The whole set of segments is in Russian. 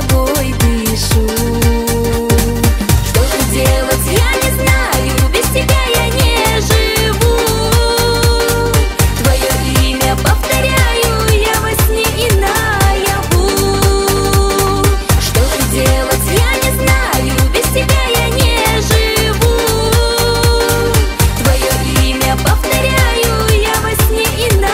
тобой дышу. Что же делать, я не знаю, без тебя я не живу. Твое имя повторяю я во сне и наяву. Что же делать, я не знаю, без тебя я не живу. Твое имя повторяю я во сне и наяву.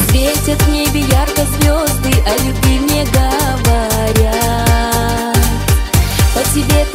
Светят в небе ярко звезды, о любви мне говорят. По тебе